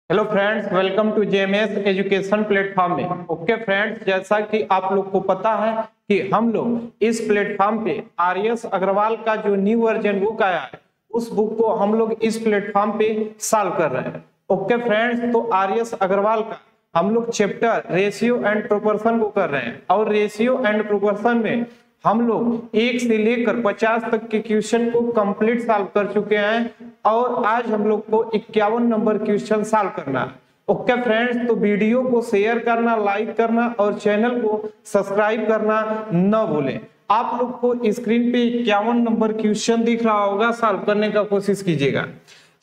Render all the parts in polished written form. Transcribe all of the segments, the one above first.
Hello friends, welcome to JMS education platform में। Okay friends, जैसा कि आप लोग को पता है कि हम लोग इस प्लेटफॉर्म पे आर.एस. अग्रवाल का जो न्यू वर्जन बुक आया है उस बुक को हम लोग इस प्लेटफॉर्म पे सॉल्व कर रहे हैं। ओके फ्रेंड्स, तो आर.एस. अग्रवाल का हम लोग चैप्टर रेशियो एंड प्रोपोर्शन को कर रहे हैं और रेशियो एंड प्रोपोर्शन में हम लोग 1 से लेकर 50 तक के क्वेश्चन को कंप्लीट सॉल्व कर चुके हैं और आज हम लोग को 51 नंबर क्वेश्चन सॉल्व करना है। ओके फ्रेंड्स, तो वीडियो को शेयर करना, लाइक करना और चैनल को सब्सक्राइब करना न भूलें। आप लोग को स्क्रीन पे 51 नंबर क्वेश्चन दिख रहा होगा, सॉल्व करने का कोशिश कीजिएगा।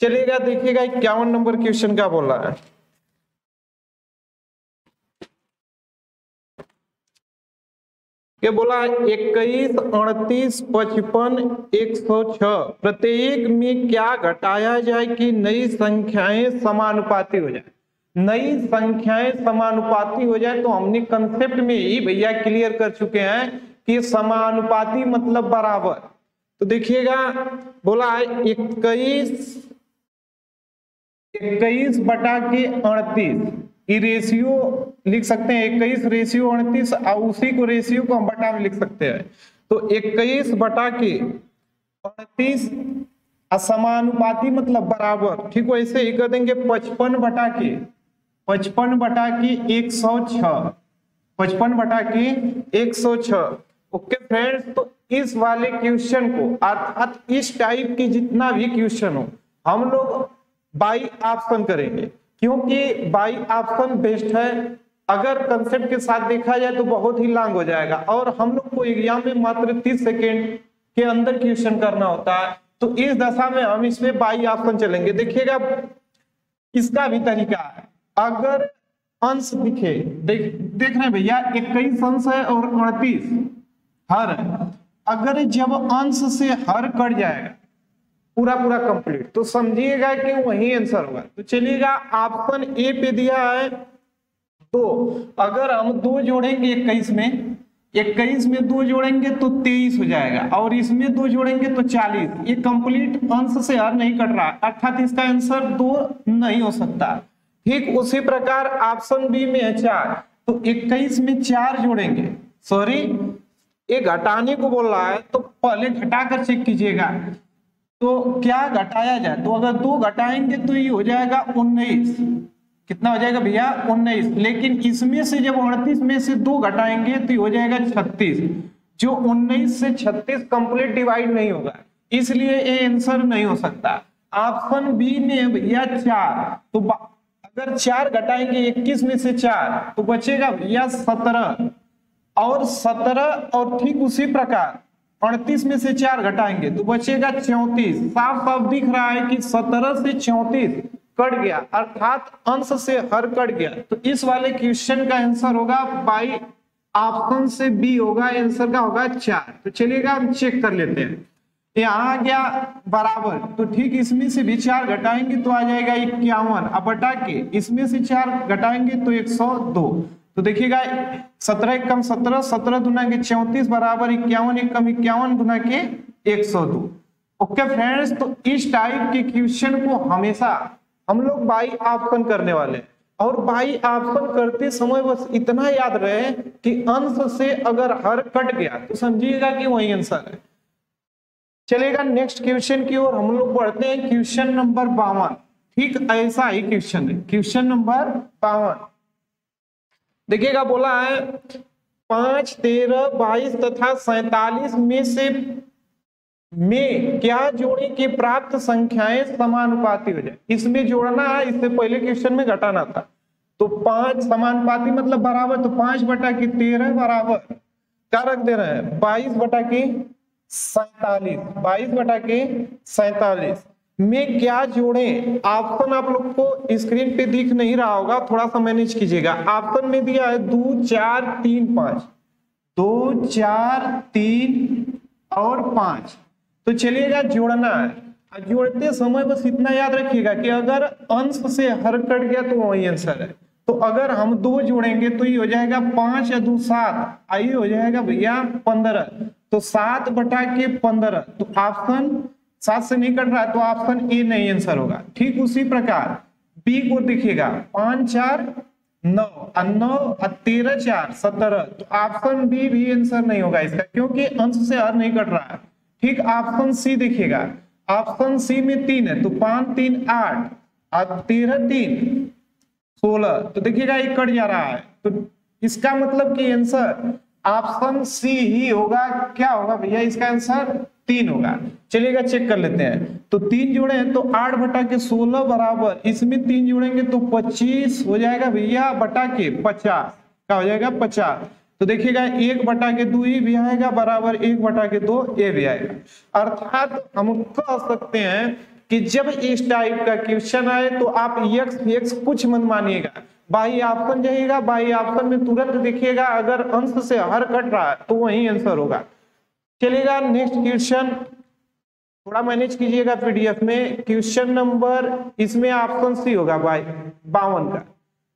चलिएगा देखिएगा 51 नंबर क्वेश्चन क्या बोल रहा है। क्या बोला? 21, 38, 55, 106 प्रत्येक में क्या घटाया जाए कि नई संख्याएं समानुपाती हो जाए। नई संख्याएं समानुपाती हो जाए तो हमने कंसेप्ट में ही भैया क्लियर कर चुके हैं कि समानुपाती मतलब बराबर। तो देखिएगा बोला है 21 बटा के 38, ये रेशियो लिख सकते हैं 21 रेशियो 38 और उसी को रेशियो को हम बटा में लिख सकते हैं। तो 21 बटा के 38 असमानुपाती मतलब बराबर। ठीक, वैसे ही कर देंगे 55 बटा के 106, 55 बटा के 106। ओके फ्रेंड्स, तो इस वाले क्वेश्चन को अर्थात इस टाइप की जितना भी क्वेश्चन हो हम लोग बाई ऑप्शन करेंगे, क्योंकि बाई ऑप्शन बेस्ट है। अगर कंसेप्ट के साथ देखा जाए तो बहुत ही लॉन्ग हो जाएगा और हम लोग को एग्जाम में मात्र 30 सेकेंड के अंदर क्वेश्चन करना होता है। तो इस दशा में हम इसमें बाई ऑप्शन चलेंगे। देखिएगा इसका भी तरीका है। अगर अंश दिखे, देख रहे हैं भैया 21 अंश है और 38 हर है। अगर जब अंश से हर कट जाएगा पूरा कंप्लीट तो समझिएगा कि वही आंसर होगा। तो चलिएगा ऑप्शन ए पे दिया है 2। अगर हम 2 जोड़ेंगे 21 में 2 जोड़ेंगे तो 23 हो जाएगा और इसमें 2 जोड़ेंगे तो 40। ये कंप्लीट अंश से हर नहीं कट रहा, अर्थात इसका आंसर 2 नहीं हो सकता। ठीक उसी प्रकार ऑप्शन बी में है 4। तो 21 में 4 जोड़ेंगे, सॉरी ये घटाने को बोल रहा है तो पहले घटाकर चेक कीजिएगा तो क्या घटाया जाए। तो अगर 2 घटाएंगे तो ये हो जाएगा 19। कितना हो जाएगा भैया? 19। लेकिन इसमें से जब 38 में से 2 घटाएंगे तो ये हो जाएगा 36। जो 19 से 36 कंप्लीट डिवाइड नहीं होगा, इसलिए ये आंसर नहीं हो सकता। ऑप्शन बी में भैया 4। तो अगर 4 घटाएंगे 21 में से 4 तो बचेगा भैया 17 और 17 और ठीक उसी प्रकार 38 में से 4 घटाएंगे तो बचेगा 34। साफ साफ दिख रहा है कि 17 से 34 कट गया, अर्थात अंश से हर कट गया। तो इस वाले क्वेश्चन का आंसर होगा बाई ऑप्शन से बी होगा, आंसर का होगा 4। तो चलिएगा हम चेक कर लेते हैं। यहाँ आ गया बराबर, तो ठीक इसमें से भी 4 घटाएंगे तो आ जाएगा 51। अब बटा के इसमें से 4 घटाएंगे तो 102। तो देखिएगा 17 एकम 17, 17 दुना के 34 बराबर 51 एकम 51 गुना के 102। ओके फ्रेंड्स, तो इस टाइप के क्वेश्चन को हमेशा हम लोग बाई ऑप्शन करने वाले हैं और बाई ऑप्शन करते समय बस इतना याद रहे कि अंश से अगर हर कट गया तो समझिएगा कि वही आंसर है। चलेगा नेक्स्ट क्वेश्चन की ओर हम लोग बढ़ते हैं। Question number 52। ठीक ऐसा ही क्वेश्चन है, क्वेश्चन नंबर 52। देखिएगा बोला है 5, 13, 22 तथा 47 में क्या जोड़े कि प्राप्त संख्याएं समानुपाती हो जाए। इसमें जोड़ना है, इससे पहले क्वेश्चन में घटाना था। तो 5 समानुपाती मतलब बराबर, तो 5 बटा के 13 बराबर क्या रख दे रहे हैं 22 बटा के 47, 22 बटा के 47 में क्या जोड़े। ऑप्शन आप लोग को स्क्रीन पे दिख नहीं रहा होगा, थोड़ा सा मैनेज कीजिएगा। ऑप्शन में दिया है 2, 4, 3, 5, 2, 4, 3 और 5। तो चलिएगा जोड़ना है। जोड़ते समय बस इतना याद रखिएगा कि अगर अंश से हर कट गया तो वही आंसर है। तो अगर हम 2 जोड़ेंगे तो ये हो जाएगा 5 या 2 7, आइए हो जाएगा भैया 15। तो 7 बटा के 15। तो ऑप्शन 7 से नहीं कट रहा है तो ऑप्शन ए नहीं आंसर होगा। ठीक उसी प्रकार बी को देखिएगा 5 4 9 और 9 और 13 4 17, तो ऑप्शन बी भी आंसर नहीं होगा इसका, क्योंकि अंश से हर नहीं कट रहा है। ठीक, ऑप्शन सी देखिएगा, ऑप्शन सी में 3 है, तो 5 3 8 और 13 3 16, तो देखिएगा ये कट जा रहा है, तो इसका मतलब कि आंसर ऑप्शन सी ही होगा। क्या होगा भैया इसका आंसर? 3 होगा। चलिएगा चेक कर लेते हैं, तो 3 जोड़े हैं तो 8 बटा के 16 बराबर, इसमें 3 जोड़ेंगे तो 25 हो जाएगा भैया, बटा के 50 का हो जाएगा 50। तो देखिएगा 1 बटा के 2 भी आएगा बराबर 1 बटा के 2 ये भी आएगा। अर्थात हम कह सकते हैं कि जब इस टाइप का क्वेश्चन आए तो आप x कुछ मत मानिएगा, बाई ऑप्शन जाइएगा, बाई ऑप्शन में तुरंत देखिएगा अगर अंश से हर कट रहा है तो वही आंसर होगा। चलिएगा नेक्स्ट क्वेश्चन, थोड़ा मैनेज कीजिएगा पीडीएफ में। क्वेश्चन नंबर इसमें ऑप्शन सी होगा भाई 52 का,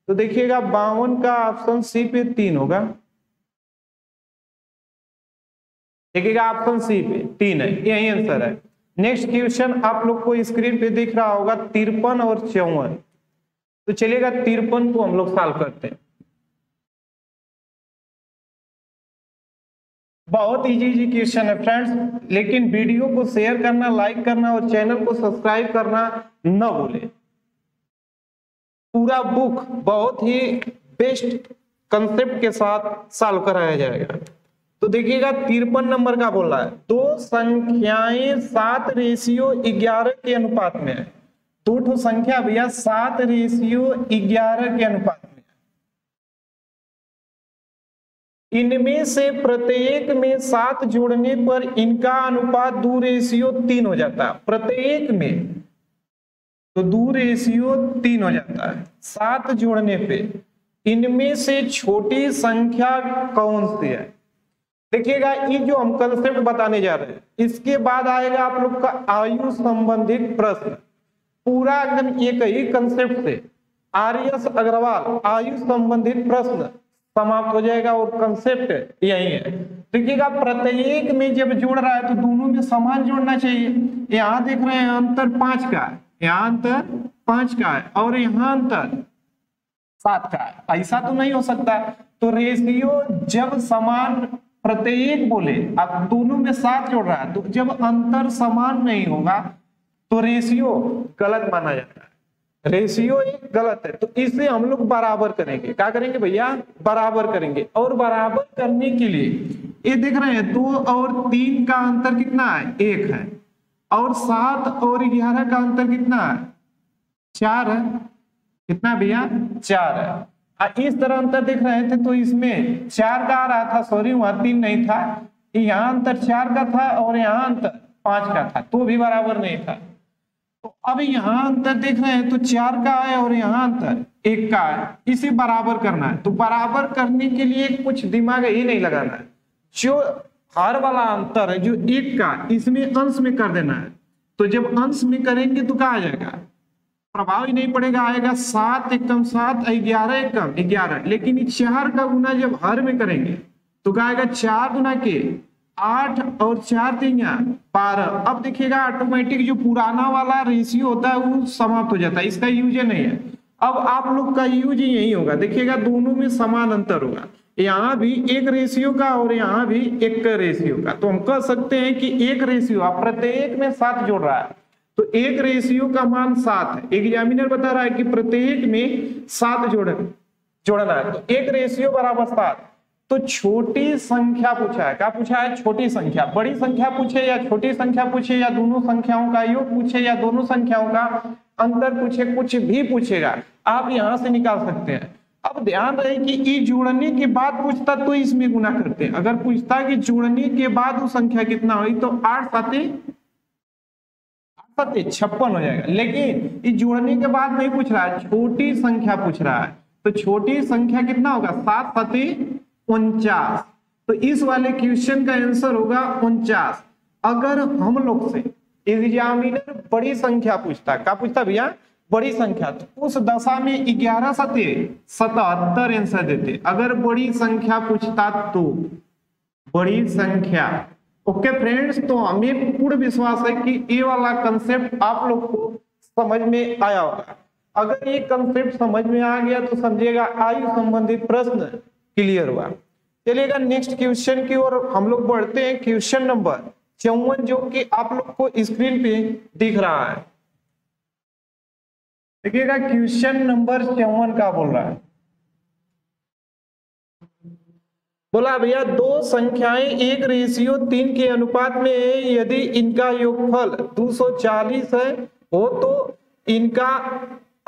तो देखिएगा 52 का ऑप्शन सी पे 3 होगा। देखिएगा ऑप्शन सी पे 3 है, यही आंसर है। नेक्स्ट क्वेश्चन आप लोग को स्क्रीन पे दिख रहा होगा 53 और 54, तो चलिएगा 53 को हम लोग सॉल्व करते हैं। बहुत इजी क्वेश्चन है फ्रेंड्स, लेकिन वीडियो को शेयर करना, लाइक करना और चैनल को सब्सक्राइब करना न भूले। पूरा बुक बहुत ही बेस्ट कंसेप्ट के साथ सॉल्व कराया जाएगा। तो देखिएगा 53 नंबर का बोल रहा है, दो संख्याएं 7:11 के अनुपात में है। दो ठो संख्या भैया 7:11 के अनुपात में, इनमें से प्रत्येक में 7 जोड़ने पर इनका अनुपात 2:3 हो जाता है। प्रत्येक में तो 2:3 हो जाता है। 7 जोड़ने पे इनमें से छोटी संख्या कौन सी है? देखिएगा ये जो हम कंसेप्ट बताने जा रहे हैं, इसके बाद आएगा आप लोग का आयु संबंधित प्रश्न। पूरा एकदम एक ही कंसेप्ट से आर.एस. अग्रवाल आयु संबंधित प्रश्न समाप्त हो जाएगा और कंसेप्ट यही है। देखिएगा प्रत्येक में जब जोड़ रहा है तो दोनों में समान जोड़ना चाहिए। यहाँ देख रहे हैं अंतर 5 का है, यहाँ अंतर 5 का है और यहाँ अंतर 7 का है, ऐसा तो नहीं हो सकता। तो रेशियो जब समान प्रत्येक बोले, अब दोनों में 7 जोड़ रहा है, तो जब अंतर समान नहीं होगा तो रेशियो गलत माना जाता है। रेशियो एक गलत है, तो इसे हम लोग बराबर करेंगे। क्या करेंगे भैया? बराबर करेंगे। और बराबर करने के लिए ये देख रहे हैं 2 और 3 का अंतर कितना है? 1 है। और 7 और 11 का अंतर कितना है? 4 है। कितना भैया? 4 है। इस तरह अंतर देख रहे थे तो इसमें 4 का आ रहा था, सॉरी वहां 3 नहीं था, यहाँ अंतर 4 का था और यहाँ अंतर 5 का था, तो भी बराबर नहीं था। तो अब यहाँ अंतर देख रहे हैं तो 4 का है और यहाँ अंतर 1 का है, इसे बराबर करना है। तो बराबर करने के लिए कुछ दिमाग ही नहीं लगाना है, जो हर वाला अंतर है जो 1 का, इसमें अंश में कर देना है। तो जब अंश में करेंगे तो क्या आ जाएगा? प्रभाव ही नहीं पड़ेगा, आएगा 7 एकम 7, 11 एकम 11। लेकिन 4 का गुना जब हर में करेंगे तो क्या आएगा? 4 गुना के 8 और 4 3 12। अब देखिएगा ऑटोमेटिक जो पुराना वाला रेशियो होता है वो समाप्त हो जाता है, इसका यूज नहीं है। अब आप लोग का यूज यही होगा। देखिएगा दोनों में समान अंतर होगा, यहाँ भी 1 रेशियो का और यहाँ भी 1 रेशियो का। तो हम कह सकते हैं कि 1 रेशियो, आप प्रत्येक में 7 जोड़ रहा है तो 1 रेशियो का मान 7 है। एग्जामिनर बता रहा है कि प्रत्येक में 7 जोड़ना है, तो 1 रेशियो बराबर 7। तो छोटी संख्या पूछा है। क्या पूछा है? छोटी संख्या। बड़ी संख्या पूछे या छोटी संख्या पूछे या दोनों संख्याओं का योग पूछे या दोनों संख्याओं का अंतर पूछे, कुछ भी पूछेगा आप यहां से निकाल सकते हैं। अब ध्यान रहे कि ये जोड़ने के बाद पूछता तो इसमें गुना करते हैं। अगर पूछता कि जोड़ने के बाद वो संख्या कितना हुई तो 8 7 56 हो जाएगा। लेकिन ये जोड़ने के बाद नहीं पूछ रहा है, छोटी संख्या पूछ रहा है। तो छोटी संख्या कितना होगा? 7 7 49। तो इस वाले क्वेश्चन का आंसर होगा 49। अगर हम लोग से एग्जामिनर बड़ी संख्या पूछता, क्या पूछता भैया? बड़ी संख्या, तो उस दशा में 11 7 77 आंसर देते। अगर बड़ी संख्या पूछता तो बड़ी संख्या। ओके फ्रेंड्स, तो हमें पूर्ण विश्वास है कि ये वाला कंसेप्ट आप लोग को समझ में आया होगा। अगर ये कंसेप्ट समझ में आ गया तो समझिएगा आयु संबंधित प्रश्न क्लियर हुआ। चलिएगा नेक्स्ट क्वेश्चन की ओर हम लोग बढ़ते हैं। क्वेश्चन नंबर 54 जो कि आप लोग को स्क्रीन पे दिख रहा है। देखिएगा क्वेश्चन नंबर 54 का बोल रहा है, बोला भैया दो संख्याएं 1:3 के अनुपात में है, यदि इनका योगफल 240 है हो तो इनका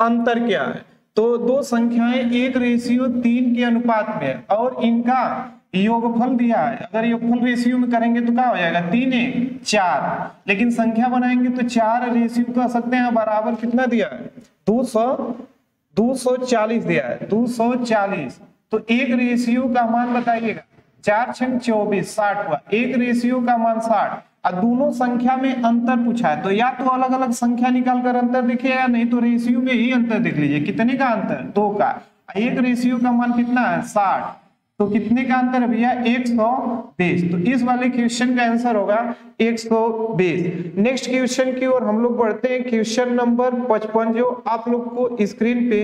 अंतर क्या है। तो दो संख्याएं 1:3 के अनुपात में है और इनका योगफल दिया है। अगर योगफल रेशियो में करेंगे तो क्या हो जाएगा, 3 1 4, लेकिन संख्या बनाएंगे तो 4 रेशियो कर सकते हैं बराबर कितना दिया है, 240 दिया है, 240। तो 1 का मान बताइएगा, 4 6 24 60 हुआ, 1 का मान 60। और दोनों संख्या में अंतर पूछा है तो या तो अलग अलग संख्या निकालकर अंतर दिखेगा, नहीं तो रेशियो में ही अंतर देख लीजिए। कितने का अंतर, 2 का। 1 का मान कितना है 60, तो कितने का अंतर है भैया 120। तो इस वाले क्वेश्चन का आंसर होगा 120। नेक्स्ट क्वेश्चन की ओर हम लोग बढ़ते हैं। क्वेश्चन नंबर 55 जो आप लोग को स्क्रीन पे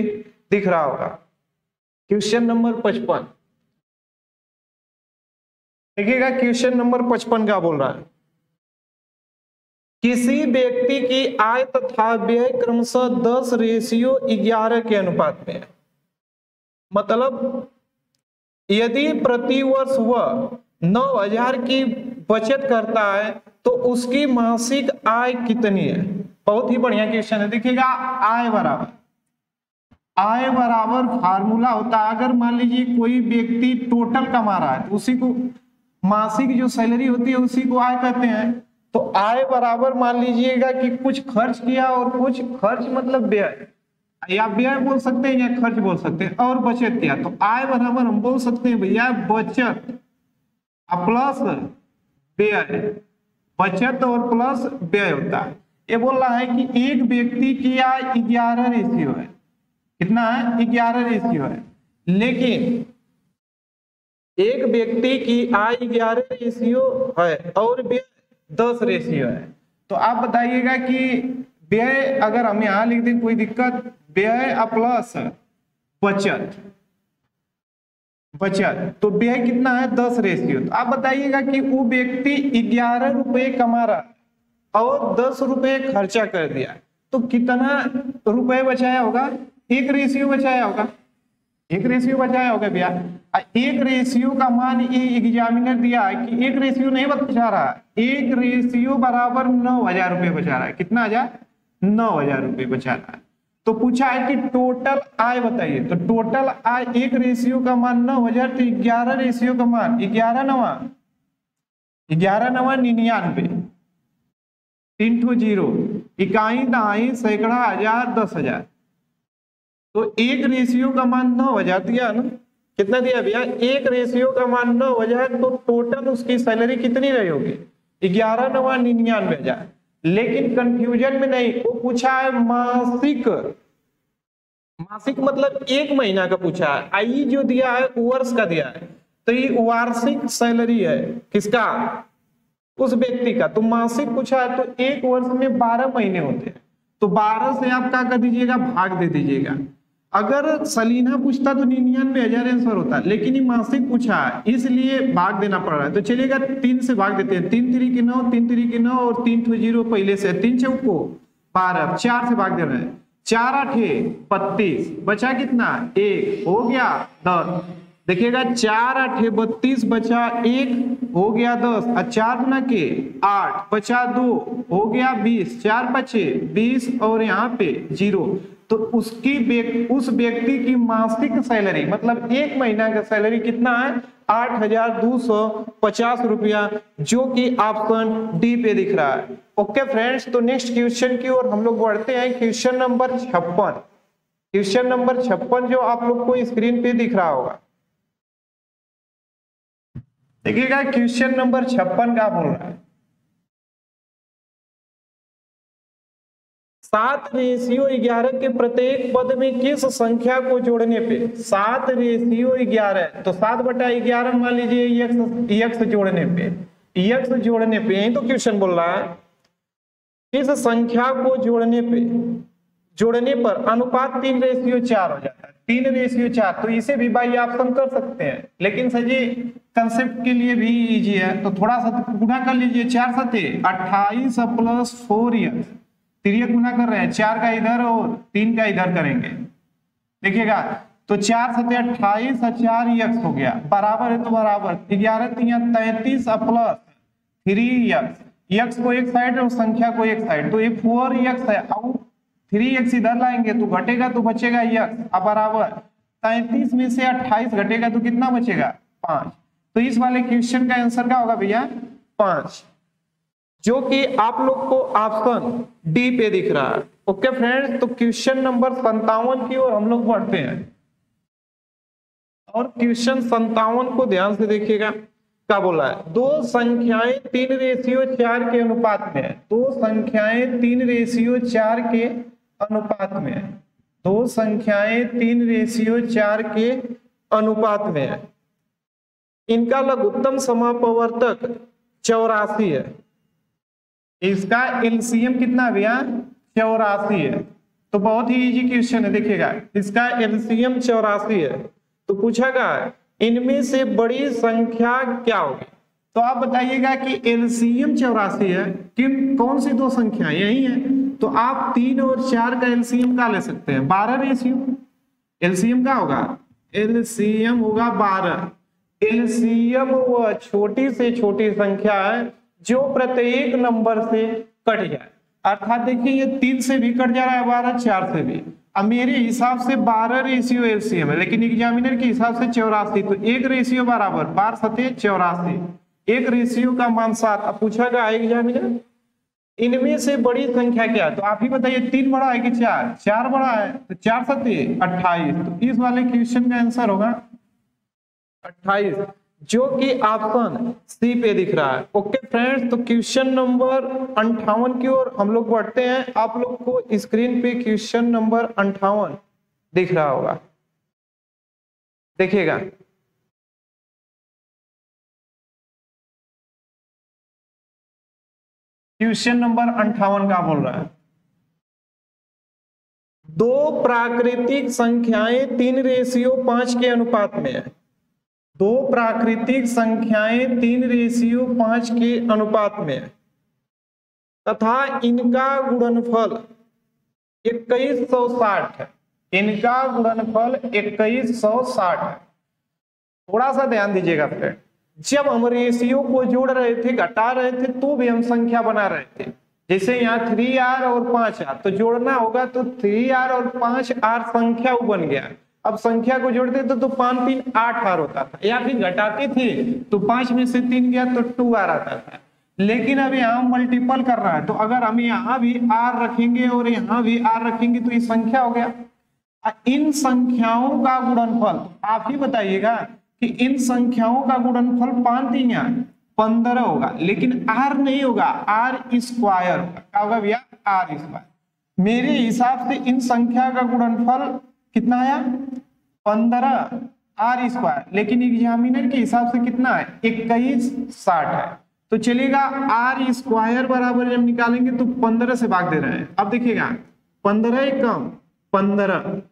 दिख रहा होगा। क्वेश्चन नंबर 55 देखिएगा, क्वेश्चन नंबर 55 का बोल रहा है, किसी व्यक्ति की आय तथा व्यय क्रमशः 10:11 के अनुपात में है। मतलब यदि प्रति वर्ष वह 9,000 की बचत करता है तो उसकी मासिक आय कितनी है। बहुत ही बढ़िया क्वेश्चन है। देखिएगा आय बराबर फार्मूला होता है, अगर मान लीजिए कोई व्यक्ति टोटल कमा रहा है तो उसी को मासिक जो सैलरी होती है उसी को आय कहते हैं। तो आय बराबर मान लीजिएगा कि कुछ खर्च किया और कुछ खर्च मतलब व्यय, या व्यय बोल सकते हैं या खर्च बोल सकते हैं, और बचत किया। तो आय बराबर हम बोल सकते हैं भैया बचत प्लस व्यय, बचत और प्लस व्यय होता है। ये बोल रहा है कि एक व्यक्ति की आय 11 रेशियो है, कितना है 11 रेशियो है, लेकिन एक व्यक्ति की आय 11 रेशियो है और व्यय 10 रेशियो है। तो आप बताइएगा कि व्यय, अगर हम यहां लिख दें कोई दिक्कत, व्यय प्लस बचत तो व्यय कितना है 10 रेशियो। तो आप बताइएगा कि वो व्यक्ति 11 रुपए कमा रहा है और 10 रुपए खर्चा कर दिया, तो कितना रुपए बचाया होगा, 1 रेशियो बचाया होगा, 1 रेशियो बचाया होगा भैया। 1 रेशियो का मान ये एग्जामिनर दिया है कि 1 रेशियो नहीं बचा रहा है, 1 रेशियो बराबर 9,000 रुपए बचा रहा है। कितना हजार, 9,000 रुपए बचा रहा है। तो पूछा है कि टोटल आय बताइए, तो टोटल आय 1 रेशियो का मान 9,000, तो 11 रेशियो का मान 11 नवा 99, 3 0, इकाई दहाई सैकड़ा हजार 10,000। तो 1 रेशियो का मान 9,000 दिया ना, कितना दिया भैया 1 रेशियो का मान 9,000। तो टोटल उसकी सैलरी कितनी रही होगी 11 9 99,000। लेकिन कंफ्यूजन में नहीं, वो पूछा है मासिक, मासिक मतलब 1 महीना का पूछा है। आई जो दिया है वर्ष का दिया है, तो ये वार्षिक सैलरी है किसका, उस व्यक्ति का। तो मासिक पूछा है तो 1 वर्ष में 12 महीने होते हैं, तो 12 से आप क्या कर दीजिएगा, भाग दे दीजिएगा। अगर सलीना पूछता तो 99,000 आंसर होता, लेकिन ये मासिक पूछा है इसलिए भाग देना पड़ रहा है। तो चलिएगा 3 से भाग देते हैं, 3 3 9, 3 3 9 और 3 0 पहले से, 3 6 को 12, 4 से भाग दे रहे हैं, 4 8 32, बचा कितना 1, हो गया 10। देखिएगा 4 8 32 बचा 1, हो गया 10, और 4 गुना के 8, बचा 2, हो गया 20, 4 बचे 20 और यहाँ पे 0। तो उस व्यक्ति की मासिक सैलरी मतलब 1 महीना का सैलरी कितना है 8,250 रुपया, जो कि ऑप्शन डी पे दिख रहा है। ओके फ्रेंड्स, तो नेक्स्ट क्वेश्चन की ओर हम लोग बढ़ते हैं। क्वेश्चन नंबर 56, क्वेश्चन नंबर 56 जो आप लोग को स्क्रीन पे दिख रहा होगा। देखिएगा क्वेश्चन नंबर 56 का बोल रहा है, 7:11 के प्रत्येक पद में किस संख्या को जोड़ने पे 7:11, तो 7/11 मान लीजिए x जोड़ने पे, यही तो क्वेश्चन बोल रहा है। किस संख्या को जोड़ने पे जोड़ने पर अनुपात 3:4 हो जाता है, 3:4। तो इसे भी बाई ऑप्शन कर सकते हैं, लेकिन सर जी कंसेप्ट के लिए भी इजी है तो थोड़ा सा गुना कर लीजिए। 4 सते 28 प्लस 4x, तिरिया गुना कर रहे हैं, 4 का इधर और 3 का इधर करेंगे, देखिएगा तो 4 सते 28 और 4x हो गया, बराबर है तो बराबर 11 3 33 प्लस 3x, x को एक साइड और संख्या को एक साइड, तो ये 4x है और 3x इधर लाएंगे तो घटेगा तो बचेगा x, अब बराबर 33 में से 28 घटेगा तो कितना बचेगा 5। तो इस वाले क्वेश्चन का आंसर क्या होगा भैया 5, जो कि आप लोग को ऑप्शन डी पे दिख रहा है। ओके फ्रेंड्स, तो क्वेश्चन नंबर 57 की ओर हम लोग बढ़ते हैं और क्वेश्चन 57 को ध्यान से देखिएगा। क्या बोला है, दो संख्याएं 3:4 के अनुपात में है, दो संख्याएं 3:4 के अनुपात में है, दो संख्याएं 3:4 के अनुपात में है, इनका लघुत्तम समापवर्तक 84 है, इसका एलसीएम कितना भैया 84 है। तो बहुत ही इजी क्वेश्चन है, देखिएगा इसका एलसीएम 84 है। तो पूछा गया इनमें से बड़ी संख्या क्या होगी, तो आप बताइएगा कि एलसीएम 84 है, किन कौन सी दो संख्या यही है, तो आप 3 और 4 का एलसीएम का ले सकते हैं 12 रेशियो, एलसीएम का होगा, एलसीएम होगा 12। एलसीएम वह छोटी से छोटी संख्या है जो प्रत्येक नंबर से कट जाए, अर्थात देखिए ये 3 से भी कट जा रहा है 12, 4 से भी। अब मेरे हिसाब से 12 रेशियो एलसीएम है, लेकिन एग्जामिनर के हिसाब से 84, तो एक रेशियो बराबर 12 सते 84, एक रेशियो का मान 7। अब पूछा गया एग्जामिनर इनमें से बड़ी संख्या क्या है, तो आप ही बताइए 3 बड़ा है कि 4, 4 बड़ा है, तो 4 सते 28, तो इस वाले क्वेश्चन का आंसर होगा 28, जो कि ऑप्शन सी पे दिख रहा है। ओके फ्रेंड्स, तो क्वेश्चन नंबर 58 की ओर हम लोग बढ़ते हैं। आप लोग को स्क्रीन पे क्वेश्चन नंबर 58 दिख रहा होगा, देखिएगा क्वेश्चन नंबर 58 का बोल रहा है, दो प्राकृतिक संख्याएं 3:5 के अनुपात में है, दो प्राकृतिक संख्याएं 3:5 के अनुपात में है तथा इनका गुणनफल 2160 है, इनका गुणनफल 2160 है। थोड़ा सा ध्यान दीजिएगा फ्रेंड, जब हम रेशियो को जोड़ रहे थे घटा रहे थे तो भी हम संख्या बना रहे थे, जैसे यहाँ 3r और 5r, तो जोड़ना होगा तो 3r और 5r संख्या बन गया। अब संख्या को जोड़ते तो 5 3 8r होता था, या फिर घटाते थे तो 5 में से 3 गया तो 2r आता था। लेकिन अब यहाँ मल्टीपल कर रहा है, तो अगर हम यहाँ भी r रखेंगे और यहाँ भी r रखेंगे तो ये संख्या हो गया। इन संख्याओं का गुणनफल आप ही बताइएगा कि इन संख्याओं का गुणनफल 5 3 15 होगा, लेकिन r नहीं होगा, r स्क्वायर होगा। क्या होगा भैया r स्क्वायर। मेरे हिसाब से इन संख्या का गुणनफल कितना आया 15 r स्क्वायर, लेकिन एग्जामिनर के हिसाब से कितना है 2160 है। तो चलेगा r स्क्वायर बराबर जब निकालेंगे तो 15 से भाग दे रहे हैं। अब देखिएगा 15 कम 15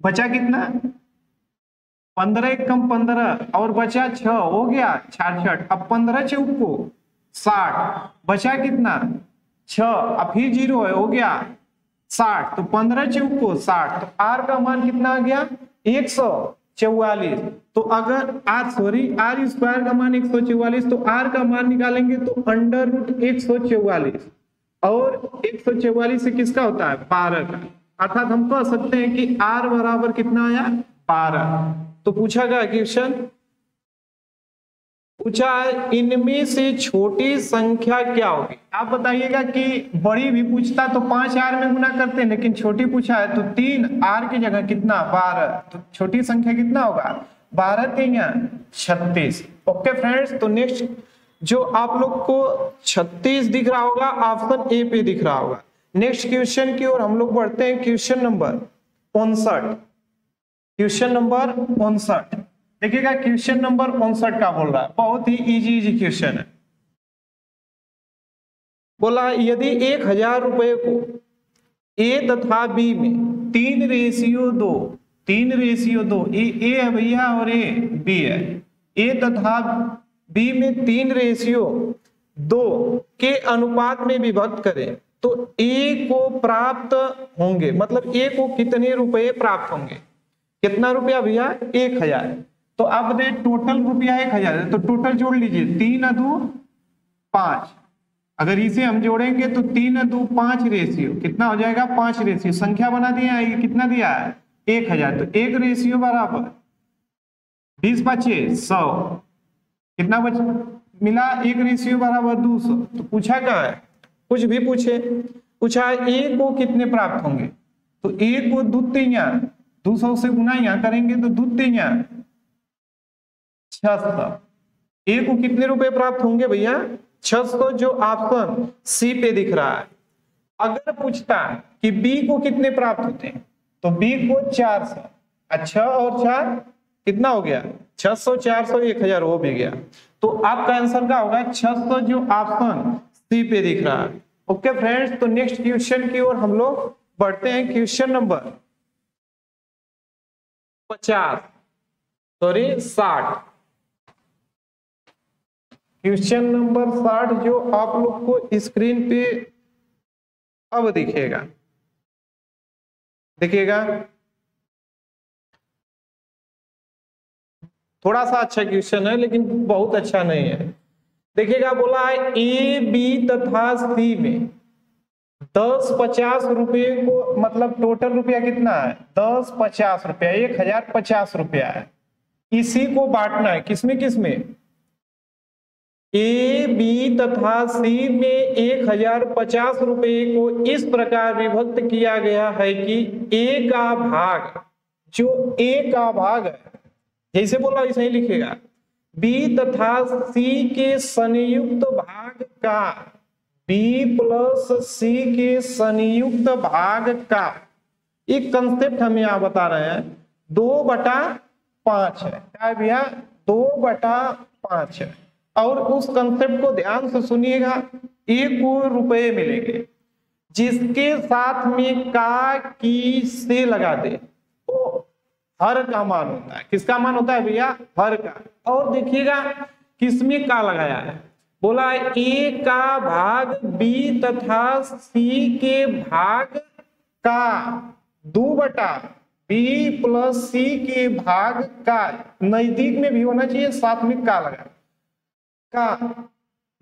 बचा कितना 15 कम 15 और बचा 6 हो गया 66। अब 15 चौक को 60 बचा कितना 6, अब फिर 0 है हो गया 60, तो 15 चौक को 60, तो r का मान कितना आ गया 144। तो अगर r स्क्वायर का मान 144, तो r का मान निकालेंगे तो √144, और 144 से किसका होता है 12 का, अर्थात हम कह सकते हैं कि r बराबर कितना आया 12। तो पूछा गया क्वेश्चन, पूछा है इनमें से छोटी संख्या क्या होगी। आप बताइएगा कि बड़ी भी पूछता तो 5r में गुना करते हैं, लेकिन छोटी पूछा है तो 3r की जगह कितना 12, तो छोटी संख्या कितना होगा 12 3 36। ओके फ्रेंड्स, तो नेक्स्ट जो आप लोग को 36 दिख रहा होगा ऑप्शन ए पे दिख रहा होगा। नेक्स्ट क्वेश्चन की ओर हम लोग बढ़ते हैं, क्वेश्चन नंबर 59, क्वेश्चन नंबर 59 देखिएगा। क्वेश्चन नंबर 59 का बोल रहा है, बहुत ही इजी क्वेश्चन है। बोला यदि 1000 रुपए को ए तथा बी में 3:2, 3:2, ए है भैया और ए बी है। ए तथा बी में 3:2 के अनुपात में विभक्त करें तो ए को प्राप्त होंगे, मतलब ए को कितने रुपए प्राप्त होंगे? कितना रुपया भैया? 1000। तो अब दे टोटल रुपया 1000 है, तो टोटल जोड़ लीजिए 3 2 5। अगर इसे हम जोड़ेंगे तो 3 2 5 रेशियो कितना हो जाएगा? 5 रेशियो। संख्या बना दिया है, कितना दिया है? 1000। तो 1 रेशियो बराबर 20 5 100, कितना बच मिला? 1 रेशियो बराबर 200। तो पूछा क्या है? कुछ भी पूछे, पूछा ए को कितने प्राप्त होंगे, तो ए को द्वितीय 200 से गुना यहाँ करेंगे तो द्वितीय 600। ए को कितने रुपए प्राप्त होंगे भैया? 600, जो ऑप्शन सी पे दिख रहा है। अगर पूछता कि बी को कितने प्राप्त होते हैं तो बी को 400। अच्छा, और 4 कितना हो गया? 600 400 1000 हो भी गया। तो आपका आंसर क्या होगा? 600, जो ऑप्शन सी पे दिख रहा है। ओके फ्रेंड्स, तो नेक्स्ट क्वेश्चन की ओर हम लोग बढ़ते हैं। Question number 60। क्वेश्चन नंबर 60 जो आप लोग को स्क्रीन पे अब दिखेगा, देखिएगा। थोड़ा सा अच्छा क्वेश्चन है लेकिन बहुत अच्छा नहीं है। देखिएगा, बोला है ए बी तथा सी में 10 50 रुपए को, मतलब टोटल रुपया कितना है? 10 50 रुपया, 1050 रुपया है। इसी को बांटना है किसमें किसमें? ए बी तथा सी में 1050 रुपए को इस प्रकार विभक्त किया गया है कि ए का भाग, जो ए का भाग है, जैसे बोला वैसे ही लिखेगा, बी तथा सी के संयुक्त भाग का, बी प्लस सी के संयुक्त भाग का एक कंसेप्ट हम यहां बता रहे हैं। 2/5 है, क्या भैया? 2/5 है। और उस कंसेप्ट को ध्यान से सुनिएगा। ए को रुपए मिलेंगे जिसके साथ में का की से लगा दे तो हर का मान होता है। किसका मान होता है भैया? हर का। और देखिएगा किसमें का लगाया है, बोला है ए का भाग बी तथा सी के भाग का 2/बी प्लस सी के भाग का, नजदीक में भी होना चाहिए, साथ में का लगा, का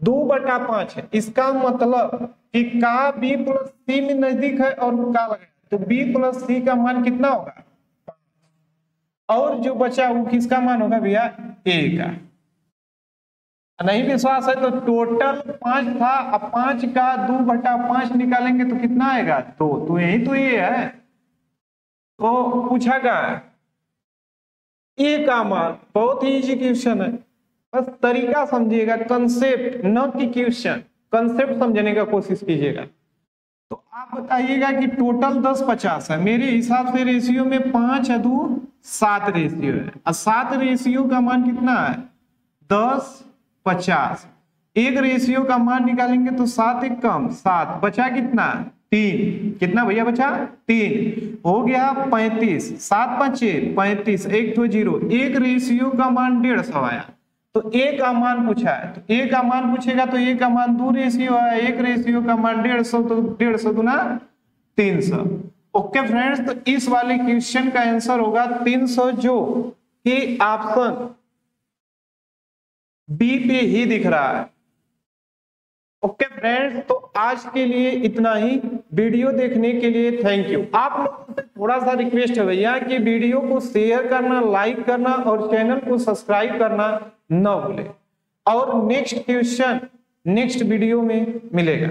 2/5 है। इसका मतलब कि का बी प्लस सी में नजदीक है और का लगा, तो बी प्लस सी का मान कितना होगा? और जो बचा वो किसका मान होगा भैया? ए का। नहीं विश्वास है तो टोटल 5 था, अब 5 का 2/5 निकालेंगे तो कितना आएगा? तो यही तो ये है। तो पूछा क्या है? ए का मान। बहुत ही इजी क्वेश्चन है, बस तरीका समझिएगा, कंसेप्ट न कि क्वेश्चन, कंसेप्ट समझने का कोशिश कीजिएगा। तो आप बताइएगा कि टोटल 10 50 है, मेरे हिसाब से रेशियो में 5 है 2 7 रेशियो है, और 7 रेशियो का मान कितना है? 10 50। एक रेशियो का मान निकालेंगे तो 7 एक कम 7, बचा कितना? 3। कितना भैया बचा? 3 हो गया 35। 7 5 35, 1 2 0। एक रेशियो का मान 150 आया। तो ए का मान पूछा है, तो ए का मान पूछेगा तो ए का मान 2 रेशियो है, एक रेशियो का मान 150, तो 150 गुना 300। ओके फ्रेंड्स, तो इस वाले क्वेश्चन का आंसर होगा 300, जो कि ऑप्शन बी पे ही दिख रहा है। ओके फ्रेंड्स, तो आज के लिए इतना ही। वीडियो देखने के लिए थैंक यू। आप लोगों से थोड़ा सा रिक्वेस्ट है भैया कि वीडियो को शेयर करना, लाइक करना और चैनल को सब्सक्राइब करना न भूले। और नेक्स्ट क्वेश्चन नेक्स्ट वीडियो में मिलेगा।